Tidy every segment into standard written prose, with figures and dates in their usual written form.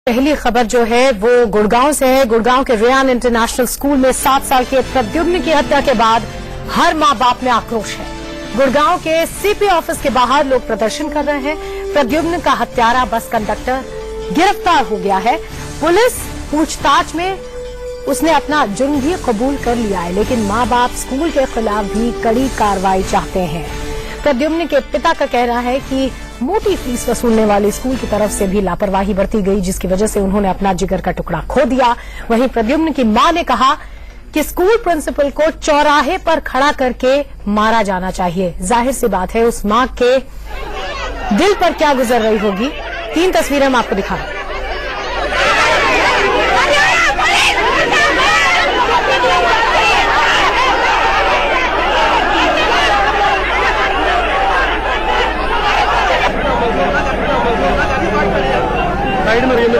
पहली खबर जो है वो गुड़गांव से है। गुड़गांव के रेयान इंटरनेशनल स्कूल में 7 साल के प्रद्युम्न की हत्या के बाद हर मां बाप में आक्रोश है। गुड़गांव के सीपी ऑफिस के बाहर लोग प्रदर्शन कर रहे हैं। प्रद्युम्न का हत्यारा बस कंडक्टर गिरफ्तार हो गया है। पुलिस पूछताछ में उसने अपना जुर्म भी कबूल कर लिया है, लेकिन मां बाप स्कूल के खिलाफ भी कड़ी कार्रवाई चाहते हैं। प्रद्युम्न के पिता का कहना है कि मोटी फीस वसूलने वाली स्कूल की तरफ से भी लापरवाही बरती गई, जिसकी वजह से उन्होंने अपना जिगर का टुकड़ा खो दिया। वहीं प्रद्युम्न की मां ने कहा कि स्कूल प्रिंसिपल को चौराहे पर खड़ा करके मारा जाना चाहिए। जाहिर सी बात है उस मां के दिल पर क्या गुजर रही होगी। 3 तस्वीरें हम आपको दिखा रहे हैं। साइड में रेयान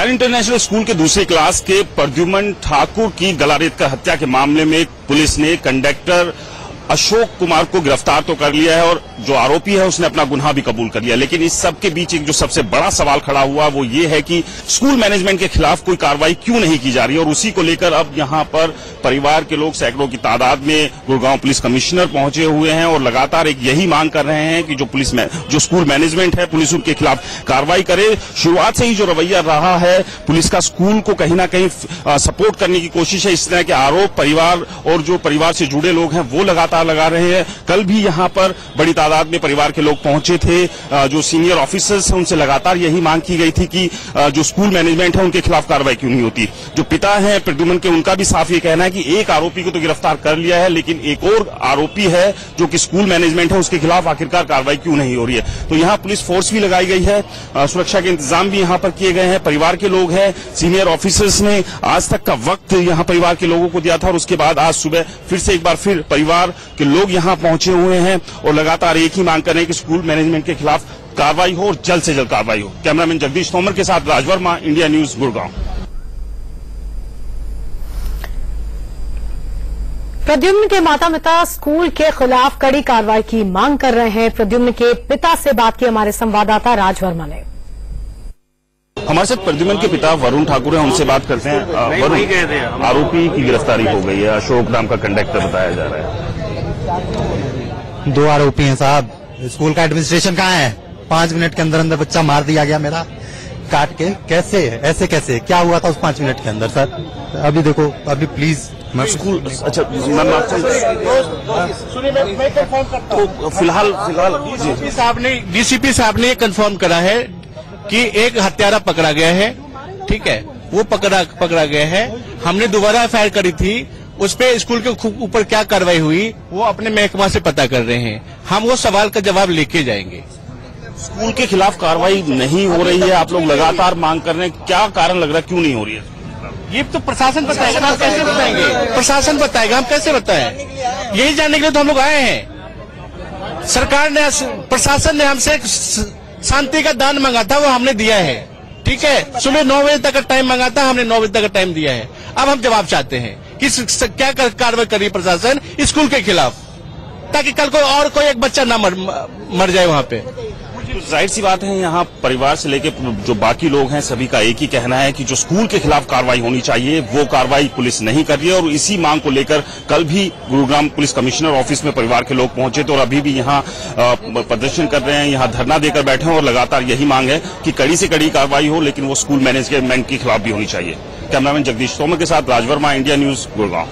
इंटरनेशनल स्कूल के दूसरी क्लास के प्रद्युम्न ठाकुर की गलारेत का हत्या के मामले में पुलिस ने कंडक्टर अशोक कुमार को गिरफ्तार तो कर लिया है और जो आरोपी है उसने अपना गुनाह भी कबूल कर लिया। लेकिन इस सब के बीच एक जो सबसे बड़ा सवाल खड़ा हुआ वो ये है कि स्कूल मैनेजमेंट के खिलाफ कोई कार्रवाई क्यों नहीं की जा रही है। और उसी को लेकर अब यहां पर परिवार के लोग सैकड़ों की तादाद में गुड़गांव पुलिस कमिश्नर पहुंचे हुए हैं और लगातार एक यही मांग कर रहे हैं कि जो स्कूल मैनेजमेंट है पुलिस उनके खिलाफ कार्रवाई करे। शुरुआत से ही जो रवैया रहा है पुलिस का स्कूल को कहीं ना कहीं सपोर्ट करने की कोशिश है। इस तरह के आरोप परिवार और जो परिवार से जुड़े लोग हैं वो लगातार लगा रहे हैं। कल भी यहां पर बड़ी तादाद में परिवार के लोग पहुंचे थे। जो सीनियर ऑफिसर्स हैं उनसे लगातार यही मांग की गई थी कि जो स्कूल मैनेजमेंट है उनके खिलाफ कार्रवाई क्यों नहीं होती। जो पिता हैं प्रद्युम्न के उनका भी साफ ये कहना है कि एक आरोपी को तो गिरफ्तार कर लिया है, लेकिन एक और आरोपी है जो कि स्कूल मैनेजमेंट है उसके खिलाफ आखिरकार कार्रवाई क्यों नहीं हो रही है। तो यहां पुलिस फोर्स भी लगाई गई है, सुरक्षा के इंतजाम भी यहां पर किए गए हैं। परिवार के लोग हैं, सीनियर ऑफिसर्स ने आज तक का वक्त यहां परिवार के लोगों को दिया था और उसके बाद आज सुबह फिर से एक बार फिर परिवार के लोग यहां पहुंचे हुए हैं और लगातार एक ही मांग कर रहे हैं कि स्कूल मैनेजमेंट के खिलाफ कार्रवाई हो और जल्द से जल्द कार्रवाई हो। कैमरामैन जगदीश तोमर के साथ राज वर्मा, इंडिया न्यूज, गुड़गांव। प्रद्युम्न के माता पिता स्कूल के खिलाफ कड़ी कार्रवाई की मांग कर रहे हैं। प्रद्युम्न के पिता से बात की हमारे संवाददाता राज वर्मा ने। हमारे साथ प्रद्युम्न के पिता वरुण ठाकुर हैं, उनसे बात करते हैं। वरुण, आरोपी की गिरफ्तारी हो गई है, अशोक नाम का कंडक्टर बताया जा रहा है। 2 आरोपी हैं साहब। स्कूल का एडमिनिस्ट्रेशन कहाँ है? 5 मिनट के अंदर अंदर बच्चा मार दिया गया मेरा काट के। कैसे ऐसे कैसे क्या हुआ था उस 5 मिनट के अंदर सर? अभी देखो, अभी प्लीज मैं स्कूल अच्छा मैम आपसे तो फिलहाल डीसीपी साहब ने कंफर्म करा है कि एक हत्यारा पकड़ा गया है। ठीक है, वो पकड़ा गया है। हमने दोबारा एफआईआर करी थी, उस पे स्कूल के ऊपर क्या कार्रवाई हुई वो अपने महकमा से पता कर रहे हैं। हम वो सवाल का जवाब लेके जाएंगे। स्कूल के खिलाफ कार्रवाई नहीं हो रही है, आप लोग लगातार मांग कर रहे हैं, क्या कारण लग रहा है क्यों नहीं हो रही है? ये तो प्रशासन बताएगा, हम कैसे बताएंगे? प्रशासन बताएगा, हम कैसे बताएं? यही जानने के लिए तो हम लोग आए हैं। सरकार ने, प्रशासन ने हमसे शांति का दान मांगा था, वो हमने दिया है। ठीक है, सुबह 9 बजे तक का टाइम मांगा था, हमने 9 बजे तक का टाइम दिया है। अब हम जवाब चाहते हैं कि क्या कार्रवाई करिए प्रशासन स्कूल के खिलाफ, ताकि कल कोई एक बच्चा ना मर जाए वहाँ पे। तो जाहिर सी बात है यहाँ परिवार से लेकर जो बाकी लोग हैं सभी का एक ही कहना है कि जो स्कूल के खिलाफ कार्रवाई होनी चाहिए वो कार्रवाई पुलिस नहीं कर रही है। और इसी मांग को लेकर कल भी गुरुग्राम पुलिस कमिश्नर ऑफिस में परिवार के लोग पहुंचे थे और अभी भी यहाँ प्रदर्शन कर रहे हैं, यहाँ धरना देकर बैठे हैं और लगातार यही मांग है कि कड़ी से कड़ी कार्रवाई हो, लेकिन वो स्कूल मैनेजमेंट के खिलाफ भी होनी चाहिए। कैमरामैन जगदीश तोमर के साथ राज वर्मा, इंडिया न्यूज, गुड़गांव।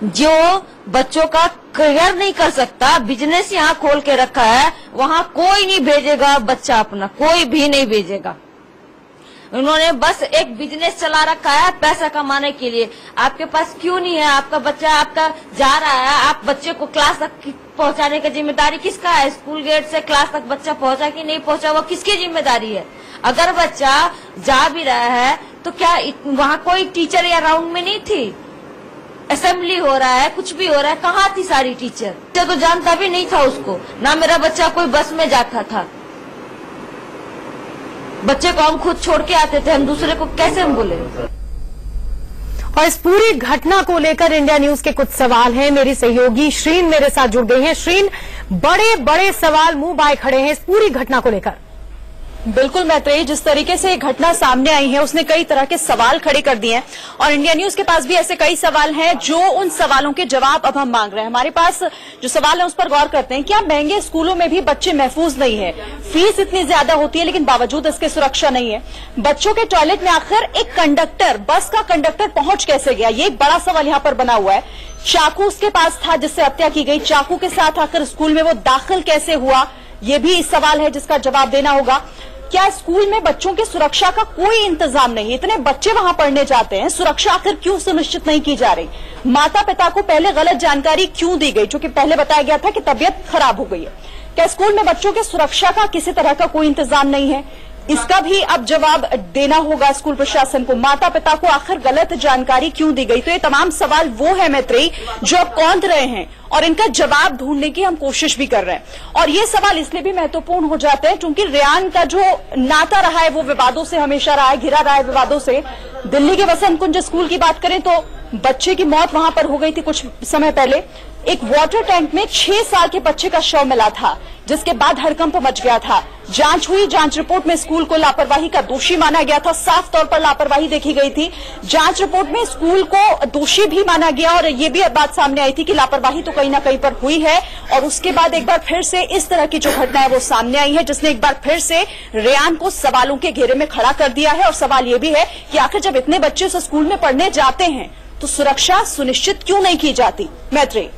जो बच्चों का करियर नहीं कर सकता, बिजनेस यहाँ खोल के रखा है, वहाँ कोई नहीं भेजेगा बच्चा अपना, कोई भी नहीं भेजेगा। उन्होंने बस एक बिजनेस चला रखा है पैसा कमाने के लिए। आपके पास क्यों नहीं है? आपका बच्चा आपका जा रहा है, आप बच्चे को क्लास तक पहुँचाने की जिम्मेदारी किसका है? स्कूल गेट से क्लास तक बच्चा पहुँचा कि नहीं पहुँचा, वो किसकी जिम्मेदारी है? अगर बच्चा जा भी रहा है तो क्या वहाँ कोई टीचर या राउंड में नहीं थी? असेंबली हो रहा है, कुछ भी हो रहा है, कहाँ थी सारी टीचर? तो जानता भी नहीं था उसको, ना मेरा बच्चा कोई बस में जाता था। बच्चे को हम खुद छोड़ के आते थे, हम दूसरे को कैसे हम बोले। और इस पूरी घटना को लेकर इंडिया न्यूज के कुछ सवाल हैं। मेरी सहयोगी श्रीन मेरे साथ जुड़ गई हैं। श्रीन, बड़े बड़े सवाल मुंह बाए खड़े हैं इस पूरी घटना को लेकर। बिल्कुल मैत्रेयी, जिस तरीके से घटना सामने आई है उसने कई तरह के सवाल खड़े कर दिए हैं और इंडिया न्यूज के पास भी ऐसे कई सवाल हैं जो उन सवालों के जवाब अब हम मांग रहे हैं। हमारे पास जो सवाल है उस पर गौर करते हैं। क्या महंगे स्कूलों में भी बच्चे महफूज नहीं है? फीस इतनी ज्यादा होती है लेकिन बावजूद इसके सुरक्षा नहीं है। बच्चों के टॉयलेट में आखिर एक कंडक्टर, बस का कंडक्टर पहुंच कैसे गया, ये एक बड़ा सवाल यहाँ पर बना हुआ है। चाकू उसके पास था जिससे हत्या की गई, चाकू के साथ आकर स्कूल में वो दाखिल कैसे हुआ, ये भी सवाल है जिसका जवाब देना होगा। क्या स्कूल में बच्चों की सुरक्षा का कोई इंतजाम नहीं? इतने बच्चे वहां पढ़ने जाते हैं, सुरक्षा आखिर क्यों सुनिश्चित नहीं की जा रही? माता पिता को पहले गलत जानकारी क्यों दी गई, जो कि पहले बताया गया था कि तबीयत खराब हो गई है? क्या स्कूल में बच्चों की सुरक्षा का किसी तरह का कोई इंतजाम नहीं है? इसका भी अब जवाब देना होगा स्कूल प्रशासन को। माता पिता को आखिर गलत जानकारी क्यों दी गई? तो ये तमाम सवाल वो है मैत्रेयी जो अब कौंध रहे हैं और इनका जवाब ढूंढने की हम कोशिश भी कर रहे हैं। और ये सवाल इसलिए भी महत्वपूर्ण हो जाते हैं क्योंकि रेयान का जो नाता रहा है वो विवादों से हमेशा रहा है, घिरा रहा है विवादों से। दिल्ली के वसंत कुंज स्कूल की बात करें तो बच्चे की मौत वहां पर हो गई थी कुछ समय पहले। एक वाटर टैंक में 6 साल के बच्चे का शव मिला था, जिसके बाद हड़कंप मच गया था। जांच हुई, जांच रिपोर्ट में स्कूल को लापरवाही का दोषी माना गया था, साफ तौर पर लापरवाही देखी गई थी। जांच रिपोर्ट में स्कूल को दोषी भी माना गया और ये भी बात सामने आई थी कि लापरवाही तो कहीं ना कहीं पर हुई है। और उसके बाद एक बार फिर से इस तरह की जो घटना है वो सामने आई है, जिसने एक बार फिर से रेयान को सवालों के घेरे में खड़ा कर दिया है। और सवाल ये भी है कि आखिर जब इतने बच्चे उस स्कूल में पढ़ने जाते हैं तो सुरक्षा सुनिश्चित क्यों नहीं की जाती? मैत्रेयी,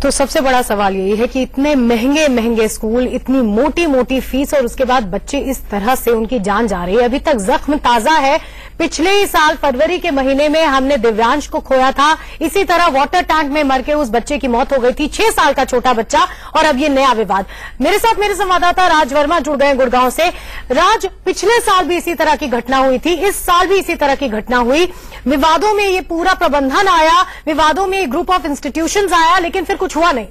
तो सबसे बड़ा सवाल यही है कि इतने महंगे महंगे स्कूल, इतनी मोटी मोटी फीस और उसके बाद बच्चे इस तरह से उनकी जान जा रही है। अभी तक जख्म ताजा है। पिछले ही साल फरवरी के महीने में हमने दिव्यांश को खोया था, इसी तरह वाटर टैंक में मर के उस बच्चे की मौत हो गई थी, 6 साल का छोटा बच्चा। और अब ये नया विवाद। मेरे साथ मेरे संवाददाता राज वर्मा जुड़ गए गुड़गांव से। राज, पिछले साल भी इसी तरह की घटना हुई थी, इस साल भी इसी तरह की घटना हुई। विवादों में ये पूरा प्रबंधन आया, विवादों में ग्रुप ऑफ इंस्टीट्यूशंस आया, लेकिन फिर कुछ हुआ नहीं।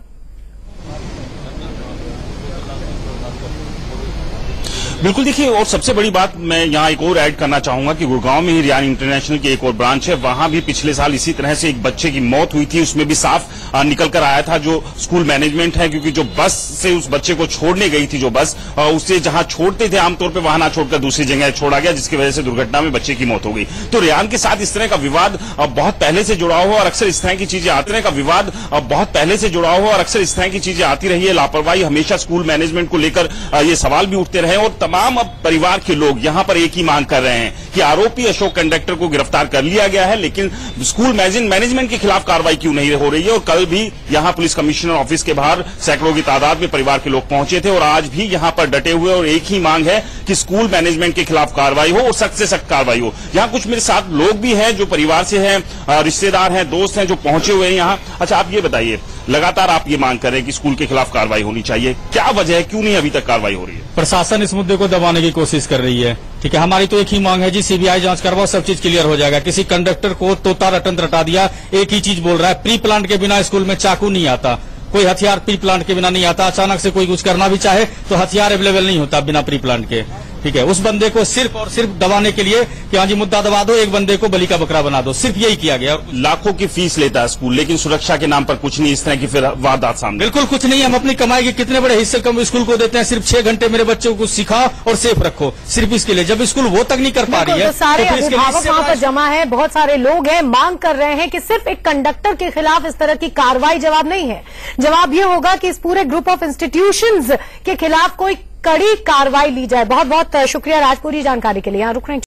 बिल्कुल, देखिए, और सबसे बड़ी बात मैं यहाँ एक और ऐड करना चाहूंगा कि गुड़गांव में ही रेयान इंटरनेशनल की एक और ब्रांच है, वहां भी पिछले साल इसी तरह से एक बच्चे की मौत हुई थी। उसमें भी साफ निकल कर आया था जो स्कूल मैनेजमेंट है, क्योंकि जो बस से उस बच्चे को छोड़ने गई थी, जो बस उसे जहां छोड़ते थे आमतौर पर वहां ना छोड़कर दूसरी जगह छोड़ा गया, जिसकी वजह से दुर्घटना में बच्चे की मौत हो गई। तो रेयान के साथ इस तरह का विवाद बहुत पहले से जुड़ा हुआ और अक्सर इस तरह की चीजें आती रही का विवाद बहुत पहले से जुड़ा हुआ और अक्सर इस तरह की चीजें आती रही है। लापरवाही हमेशा स्कूल मैनेजमेंट को लेकर ये सवाल भी उठते रहे और तमाम अब परिवार के लोग यहां पर एक ही मांग कर रहे हैं कि आरोपी अशोक कंडक्टर को गिरफ्तार कर लिया गया है, लेकिन स्कूल मैनेजमेंट के खिलाफ कार्रवाई क्यों नहीं हो रही है। और कल भी यहां पुलिस कमिश्नर ऑफिस के बाहर सैकड़ों की तादाद में परिवार के लोग पहुंचे थे और आज भी यहां पर डटे हुए और एक ही मांग है कि स्कूल मैनेजमेंट के खिलाफ कार्रवाई हो और सख्त से सख्त कार्रवाई हो। यहां कुछ मेरे साथ लोग भी हैं जो परिवार से हैं, रिश्तेदार हैं, दोस्त हैं जो पहुंचे हुए हैं यहां। अच्छा, आप ये बताइए, लगातार आप ये मांग कर रहे हैं कि स्कूल के खिलाफ कार्रवाई होनी चाहिए, क्या वजह है, क्यों नहीं अभी तक कार्रवाई हो रही है? प्रशासन इस मुद्दे को दबाने की कोशिश कर रही है। ठीक है, हमारी तो एक ही मांग है जी, सीबीआई जांच करवाओ, सब चीज क्लियर हो जाएगा। किसी कंडक्टर को तोता रटन रटा दिया, एक ही चीज बोल रहा है, प्री प्लान के बिना स्कूल में चाकू नहीं आता, कोई हथियार प्री प्लान के बिना नहीं आता। अचानक से कोई कुछ करना भी चाहे तो हथियार अवेलेबल नहीं होता बिना प्री प्लान के। ठीक है, उस बंदे को सिर्फ और सिर्फ दबाने के लिए कि हाँ जी मुद्दा दबा दो, एक बंदे को बलि का बकरा बना दो, सिर्फ यही किया गया। लाखों की फीस लेता है स्कूल, लेकिन सुरक्षा के नाम पर कुछ नहीं, इस तरह की फिर वारदात सामने। बिल्कुल कुछ नहीं, हम अपनी कमाई के कितने बड़े हिस्से कम स्कूल को देते हैं, सिर्फ 6 घंटे मेरे बच्चों को सिखाओ और सेफ रखो, सिर्फ इसके लिए। जब स्कूल वो तक नहीं कर पा रही है, तो सारे अभिभावक वहां पर जमा है, बहुत सारे लोग हैं, मांग कर रहे हैं कि सिर्फ एक कंडक्टर के खिलाफ इस तरह की कार्रवाई जवाब नहीं है। जवाब ये होगा कि इस पूरे ग्रुप ऑफ इंस्टीट्यूशंस के खिलाफ कोई कड़ी कार्रवाई ली जाए। बहुत बहुत शुक्रिया राजपुरी जानकारी के लिए। यहाँ रुक रहे हैं।